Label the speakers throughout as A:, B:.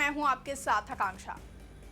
A: मैं हूं आपके साथ आकांक्षा।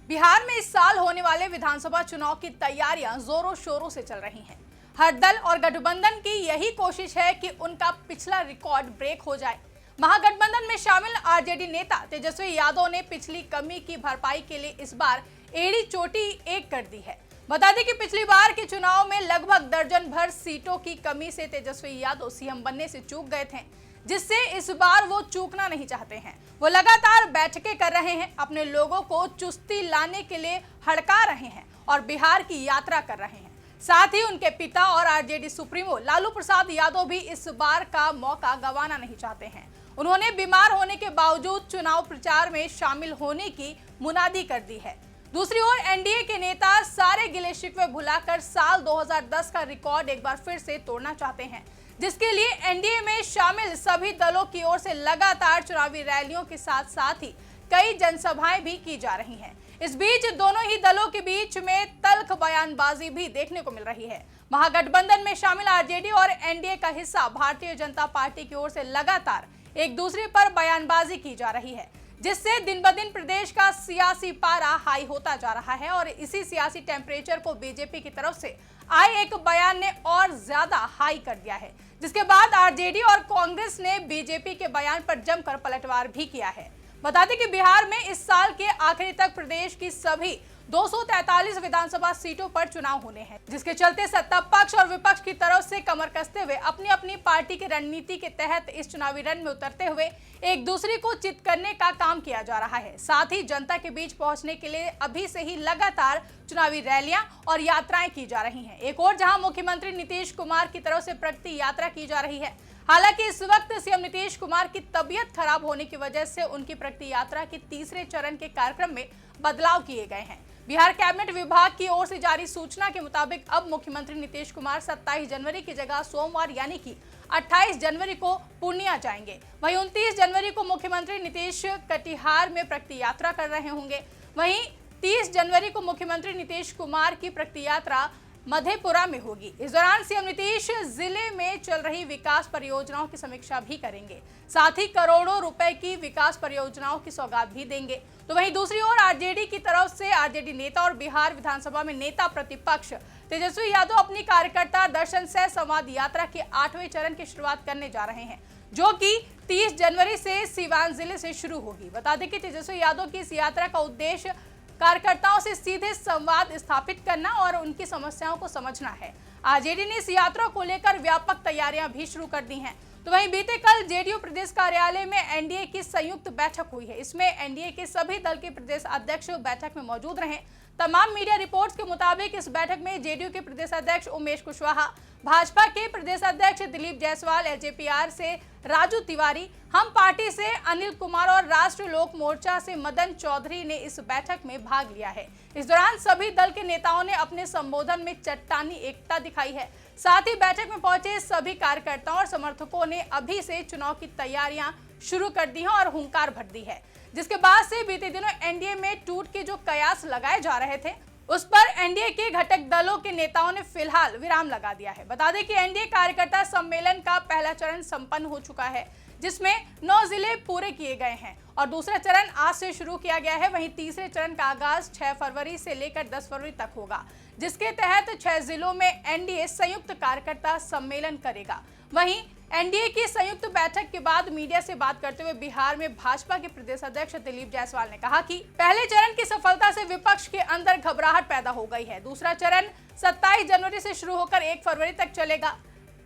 A: बिहार में इस साल होने वाले विधानसभा चुनाव की तैयारियां जोरों शोरों से चल रही हैं। हर दल और गठबंधन की यही कोशिश है कि उनका पिछला रिकॉर्ड ब्रेक हो जाए। महागठबंधन में शामिल आरजेडी नेता तेजस्वी यादव ने पिछली कमी की भरपाई के लिए इस बार एड़ी चोटी एक कर दी है। बता दें कि पिछली बार के चुनाव में लगभग दर्जन भर सीटों की कमी से तेजस्वी यादव सीएम बनने से चूक गए थे, जिससे इस बार वो चूकना नहीं चाहते हैं। वो लगातार बैठकें कर रहे हैं, अपने लोगों को चुस्ती लाने के लिए हड़का रहे हैं और बिहार की यात्रा कर रहे हैं। साथ ही उनके पिता और आरजेडी सुप्रीमो लालू प्रसाद यादव भी इस बार का मौका गंवाना नहीं चाहते हैं। उन्होंने बीमार होने के बावजूद चुनाव प्रचार में शामिल होने की मुनादी कर दी है। दूसरी ओर एनडीए के नेता सारे गिले शिकवे भुलाकर साल 2010 का रिकॉर्ड एक बार फिर से तोड़ना चाहते हैं, जिसके लिए एनडीए में शामिल सभी दलों की ओर से लगातार चुनावी रैलियों के साथ साथ ही कई जनसभाएं भी की जा रही हैं। इस बीच दोनों ही दलों के बीच में तल्ख बयानबाजी भी देखने को मिल रही है। महागठबंधन में शामिल आरजेडी और एनडीए का हिस्सा भारतीय जनता पार्टी की ओर से लगातार एक दूसरे पर बयानबाजी की जा रही है, जिससे दिन ब दिन प्रदेश का सियासी पारा हाई होता जा रहा है और इसी सियासी टेम्परेचर को बीजेपी की तरफ से आए एक बयान ने और ज्यादा हाई कर दिया है, जिसके बाद आरजेडी और कांग्रेस ने बीजेपी के बयान पर जमकर पलटवार भी किया है। बता दें कि बिहार में इस साल के आखिरी तक प्रदेश की सभी 243 विधानसभा सीटों पर चुनाव होने हैं, जिसके चलते सत्ता पक्ष और विपक्ष की तरफ से कमर कसते हुए अपनी अपनी पार्टी की रणनीति के तहत इस चुनावी रण में उतरते हुए एक दूसरे को चित करने का काम किया जा रहा है। साथ ही जनता के बीच पहुंचने के लिए अभी से ही लगातार चुनावी रैलियां और यात्राएं की जा रही हैं। एक और जहां मुख्यमंत्री नीतीश कुमार की तरफ से प्रगति यात्रा की जा रही है। हालांकि इस वक्त सीएम नीतीश कुमार की तबीयत खराब होने की वजह से उनकी प्रगति यात्रा के तीसरे चरण के कार्यक्रम में बदलाव किए गए हैं। बिहार कैबिनेट विभाग की ओर से जारी सूचना के मुताबिक अब मुख्यमंत्री नीतीश कुमार 27 जनवरी की जगह सोमवार यानी कि 28 जनवरी को पूर्णिया जाएंगे। वहीं 29 जनवरी को मुख्यमंत्री नीतीश कटिहार में प्रगति यात्रा कर रहे होंगे। वहीं 30 जनवरी को मुख्यमंत्री नीतीश कुमार की प्रगति यात्रा मधेपुरा में होगी। इस दौरान सीएम नीतीश जिले में चल रही विकास परियोजनाओं की समीक्षा भी करेंगे, साथ ही करोड़ों रुपए की विकास परियोजनाओं की सौगात भी देंगे। तो वहीं दूसरी ओर आरजेडी की तरफ से आरजेडी नेता और बिहार विधानसभा में नेता प्रतिपक्ष तेजस्वी यादव अपनी कार्यकर्ता दर्शन सह संवाद यात्रा के 8वें चरण की शुरुआत करने जा रहे हैं, जो कि 30 जनवरी से सीवान जिले से शुरू होगी। बता दें कि तेजस्वी यादव की इस यात्रा का उद्देश्य कार्यकर्ताओं से सीधे संवाद स्थापित करना और उनकी समस्याओं को समझना है। आरजेडी ने इस यात्रा को लेकर व्यापक तैयारियां भी शुरू कर दी हैं। तो वहीं बीते कल जेडीयू प्रदेश कार्यालय में एनडीए की संयुक्त बैठक हुई है। इसमें एनडीए के सभी दल के प्रदेश अध्यक्ष बैठक में मौजूद रहे। तमाम मीडिया रिपोर्ट्स के मुताबिक इस बैठक में जेडीयू के प्रदेश अध्यक्ष उमेश कुशवाहा, भाजपा के प्रदेश अध्यक्ष दिलीप जायसवाल, एलजेपीआर से राजू तिवारी, हम पार्टी से अनिल कुमार और राष्ट्रीय लोक मोर्चा से मदन चौधरी ने इस बैठक में भाग लिया है। इस दौरान सभी दल के नेताओं ने अपने संबोधन में चट्टानी एकता दिखाई है। साथ ही बैठक में पहुंचे सभी कार्यकर्ताओं और समर्थकों ने अभी से चुनाव की तैयारियां शुरू कर दी हैं और हुंकार भर दी है, जिसके बाद से बीते दिनों एनडीए में टूट के जो कयास लगाए जा रहे थे उस पर एनडीए के घटक दलों के नेताओं ने फिलहाल विराम लगा दिया है। बता दें कि एनडीए कार्यकर्ता सम्मेलन का पहला चरण संपन्न हो चुका है, जिसमें 9 जिले पूरे किए गए हैं और दूसरा चरण आज से शुरू किया गया है। वहीं तीसरे चरण का आगाज 6 फरवरी से लेकर 10 फरवरी तक होगा, जिसके तहत 6 जिलों में एनडीए संयुक्त कार्यकर्ता सम्मेलन करेगा। वहीं एनडीए की संयुक्त बैठक के बाद मीडिया से बात करते हुए बिहार में भाजपा के प्रदेश अध्यक्ष दिलीप जायसवाल ने कहा कि पहले चरण की सफलता से विपक्ष के अंदर घबराहट पैदा हो गई है। दूसरा चरण 27 जनवरी से शुरू होकर 1 फरवरी तक चलेगा।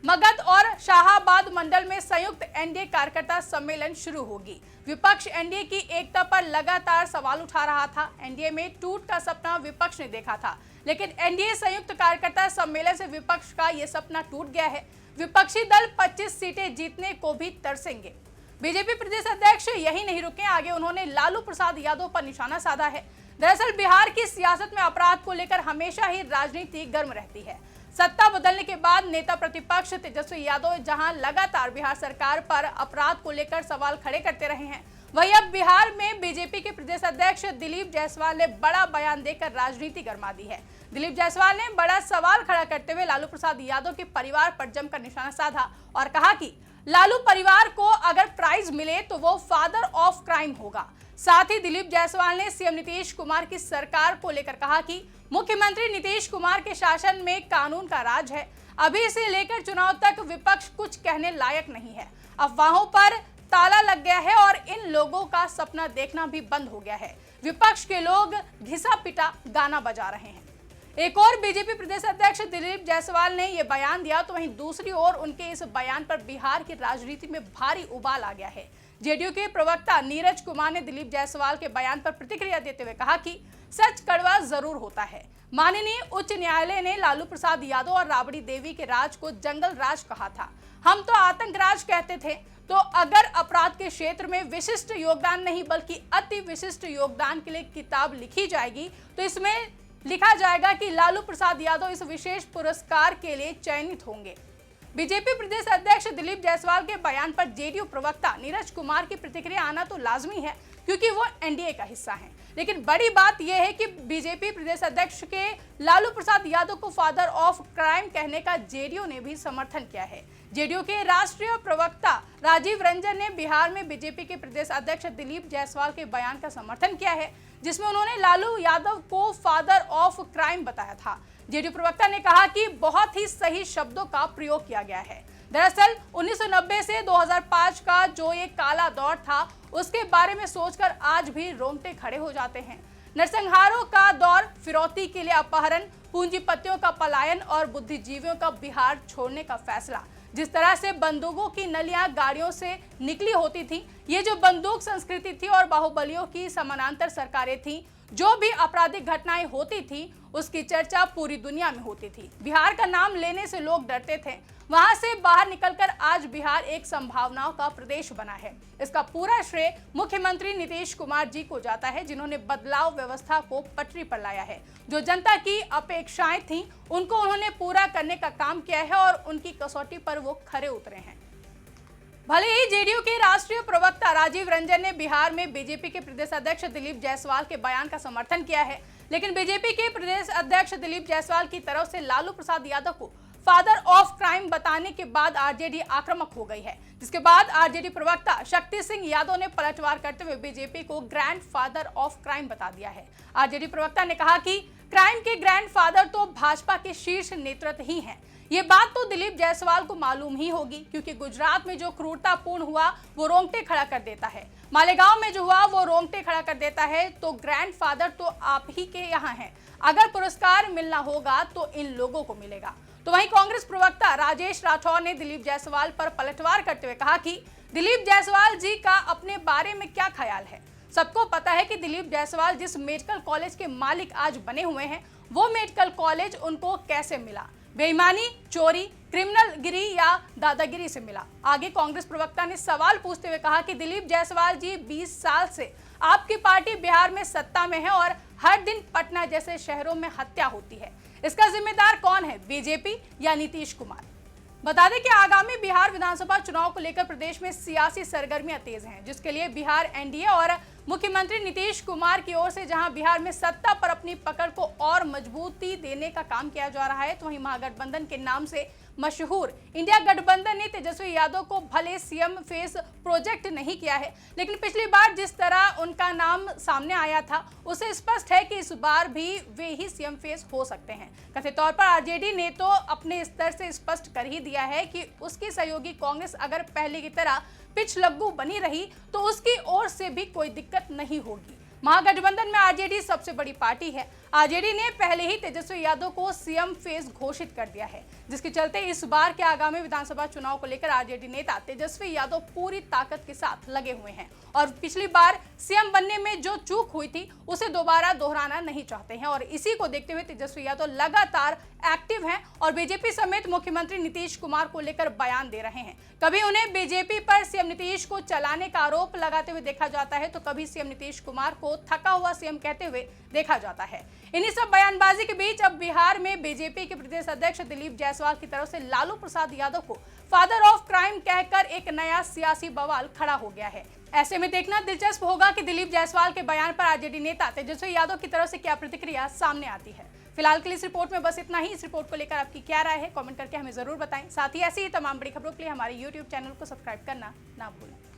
A: मगध और शाहाबाद मंडल में संयुक्त एनडीए कार्यकर्ता सम्मेलन शुरू होगी। विपक्ष एनडीए की एकता पर लगातार सवाल उठा रहा था। एनडीए में टूट का सपना विपक्ष ने देखा था, लेकिन एनडीए संयुक्त कार्यकर्ता सम्मेलन से विपक्ष का ये सपना टूट गया है। विपक्षी दल 25 सीटें जीतने को भी तरसेंगे। बीजेपी प्रदेश अध्यक्ष यही नहीं रुके, आगे उन्होंने लालू प्रसाद यादव पर निशाना साधा है। दरअसल बिहार की सियासत में अपराध को लेकर हमेशा ही राजनीति गर्म रहती है। सत्ता बदलने के बाद नेता प्रतिपक्ष तेजस्वी यादव जहां लगातार बिहार सरकार पर अपराध को लेकर सवाल खड़े करते रहे हैं, वहीं अब बिहार में बीजेपी के प्रदेश अध्यक्ष दिलीप जायसवाल ने बड़ा बयान देकर राजनीति गरमा दी है। दिलीप जायसवाल ने बड़ा सवाल खड़ा करते हुए लालू प्रसाद यादव के परिवार पर जमकर निशाना साधा और कहा कि लालू परिवार को अगर प्राइज मिले तो वो फादर ऑफ क्राइम होगा। साथ ही दिलीप जायसवाल ने सीएम नीतीश कुमार की सरकार को लेकर कहा कि मुख्यमंत्री नीतीश कुमार के शासन में कानून का राज है, अभी से लेकर चुनाव तक विपक्ष कुछ कहने लायक नहीं है। अफवाहों पर ताला लग गया है और इन लोगों का सपना देखना भी बंद हो गया है। विपक्ष के लोग घिसा पिटा गाना बजा रहे हैं। एक और बीजेपी प्रदेश अध्यक्ष दिलीप जायसवाल ने यह बयान दिया तो वहीं दूसरी ओर उनके इस बयान पर बिहार की राजनीति में भारी उबाल आ गया है। जेडीयू के प्रवक्ता नीरज कुमार ने दिलीप जायसवाल के बयान पर प्रतिक्रिया देते हुए कहा कि सच कड़वा जरूर होता है। माननीय उच्च न्यायालय ने लालू प्रसाद यादव और राबड़ी देवी के राज को जंगल राज कहा था, हम तो आतंक राज कहते थे। तो अगर अपराध के क्षेत्र में विशिष्ट योगदान नहीं बल्कि अति विशिष्ट योगदान के लिए किताब लिखी जाएगी तो इसमें लिखा जाएगा कि लालू प्रसाद यादव इस विशेष पुरस्कार के लिए चयनित होंगे। बीजेपी प्रदेश अध्यक्ष दिलीप जायसवाल के बयान पर जेडीयू प्रवक्ता नीरज कुमार की प्रतिक्रिया आना तो लाजमी है क्योंकि वो एनडीए का हिस्सा हैं। लेकिन बड़ी बात यह है कि बीजेपी प्रदेश अध्यक्ष के लालू प्रसाद यादव को फादर ऑफ क्राइम कहने का जेडीयू ने भी समर्थन किया है। जेडीयू के राष्ट्रीय प्रवक्ता राजीव रंजन ने बिहार में बीजेपी के प्रदेश अध्यक्ष दिलीप जायसवाल के बयान का समर्थन किया है, जिसमें उन्होंने लालू यादव को फादर ऑफ क्राइम बताया था। जेडीयू प्रवक्ता ने कहा कि बहुत ही सही शब्दों का प्रयोग किया गया है। दरअसल 1990 से 2005 का जो ये काला दौर था उसके बारे में सोचकर आज भी रोंगटे खड़े हो जाते हैं। नरसंहारों का दौर, फिरौती के लिए अपहरण, पूंजीपतियों का पलायन और बुद्धिजीवियों का बिहार छोड़ने का फैसला, जिस तरह से बंदूकों की नलियां गाड़ियों से निकली होती थी, ये जो बंदूक संस्कृति थी और बाहुबलियों की समानांतर सरकारें थी, जो भी आपराधिक घटनाएं होती थी उसकी चर्चा पूरी दुनिया में होती थी। बिहार का नाम लेने से लोग डरते थे। वहां से बाहर निकलकर आज बिहार एक संभावनाओं का प्रदेश बना है। इसका पूरा श्रेय मुख्यमंत्री नीतीश कुमार जी को जाता है, जिन्होंने बदलाव व्यवस्था को पटरी पर लाया है। जो जनता की अपेक्षाएं थीं उनको उन्होंने पूरा करने का काम किया है और उनकी कसौटी पर वो खरे उतरे हैं। भले ही जेडीयू के राष्ट्रीय प्रवक्ता राजीव रंजन ने बिहार में बीजेपी के प्रदेश अध्यक्ष दिलीप जायसवाल के बयान का समर्थन किया है, लेकिन बीजेपी के प्रदेश अध्यक्ष दिलीप जायसवाल की तरफ से लालू प्रसाद यादव को फादर ऑफ क्राइम बताने के बाद आरजेडी आक्रामक हो गई है, जिसके बाद आरजेडी प्रवक्ता शक्ति सिंह यादव ने पलटवार करते हुए बीजेपी को ग्रैंड फादर ऑफ क्राइम बता दिया है। आरजेडी प्रवक्ता ने कहा कि क्राइम के ग्रैंड फादर तो भाजपा के शीर्ष नेतृत्व ही हैं। ये बात तो दिलीप जायसवाल को मालूम ही होगी, क्योंकि गुजरात में जो क्रूरतापूर्ण हुआ वो रोंगटे खड़ा कर देता है, मालेगांव में जो हुआ वो रोंगटे खड़ा कर देता है। तो ग्रैंड फादर तो आप ही के यहाँ हैं। अगर पुरस्कार मिलना होगा तो इन लोगों को मिलेगा। तो वहीं कांग्रेस प्रवक्ता राजेश राठौर ने दिलीप जायसवाल पर पलटवार करते हुए कहा कि दिलीप जायसवाल जी का अपने बारे में क्या ख्याल है। सबको पता है कि दिलीप जायसवाल जिस मेडिकल कॉलेज के मालिक आज बने हुए हैं वो मेडिकल कॉलेज उनको कैसे मिला, बेईमानी, चोरी, क्रिमिनल गिरी या दादागिरी से मिला। आगे कांग्रेस प्रवक्ता ने सवाल पूछते हुए कहा कि दिलीप जायसवाल जी 20 साल से आपकी पार्टी बिहार में सत्ता में है और हर दिन पटना जैसे शहरों में हत्या होती है, इसका जिम्मेदार कौन है, बीजेपी या नीतीश कुमार? बता दें कि आगामी बिहार विधानसभा चुनाव को लेकर प्रदेश में सियासी सरगर्मियां तेज हैं, जिसके लिए बिहार एनडीए और मुख्यमंत्री नीतीश कुमार की ओर से जहां बिहार में सत्ता पर अपनी पकड़ को और मजबूती देने का काम किया जा रहा है, तो वहीं महागठबंधन के नाम से मशहूर इंडिया गठबंधन ने तेजस्वी यादव को भले सीएम फेस प्रोजेक्ट नहीं किया है, लेकिन पिछली बार जिस तरह उनका नाम सामने आया था उसे स्पष्ट है कि इस बार भी वे ही सीएम फेस हो सकते हैं। कथित तौर पर आरजेडी ने तो अपने स्तर से स्पष्ट कर ही दिया है कि उसकी सहयोगी कांग्रेस अगर पहले की तरह पिछलग्गू बनी रही तो उसकी ओर से भी कोई दिक्कत नहीं होगी। महागठबंधन में आरजेडी सबसे बड़ी पार्टी है। आरजेडी ने पहले ही तेजस्वी यादव को सीएम फेस घोषित कर दिया है, जिसके चलते इस बार के आगामी विधानसभा चुनाव को लेकर आरजेडी नेता तेजस्वी यादव पूरी ताकत के साथ लगे हुए हैं और पिछली बार सीएम बनने में जो चूक हुई थी उसे दोबारा दोहराना नहीं चाहते हैं। और इसी को देखते हुए तेजस्वी यादव लगातार एक्टिव हैं और बीजेपी समेत मुख्यमंत्री नीतीश कुमार को लेकर बयान दे रहे हैं। कभी उन्हें बीजेपी पर सीएम नीतीश को चलाने का आरोप लगाते हुए देखा जाता है, तो कभी सीएम नीतीश कुमार को थका हुआ सीएम कहते हुए देखा जाता है। इन्हीं सब बयानबाजी के बीच अब बिहार में बीजेपी के प्रदेश अध्यक्ष दिलीप जायसवाल की तरफ से लालू प्रसाद यादव को फादर ऑफ क्राइम कहकर एक नया सियासी बवाल खड़ा हो गया है। ऐसे में देखना दिलचस्प होगा कि दिलीप जायसवाल के बयान पर आरजेडी नेता तेजस्वी यादव की तरफ से क्या प्रतिक्रिया सामने आती है। फिलहाल के लिए इस रिपोर्ट में बस इतना ही। इस रिपोर्ट को लेकर आपकी क्या राय है, कमेंट करके हमें जरूर बताएं। साथ ही ऐसी ही तमाम बड़ी खबरों के लिए हमारे YouTube चैनल को सब्सक्राइब करना ना भूलें।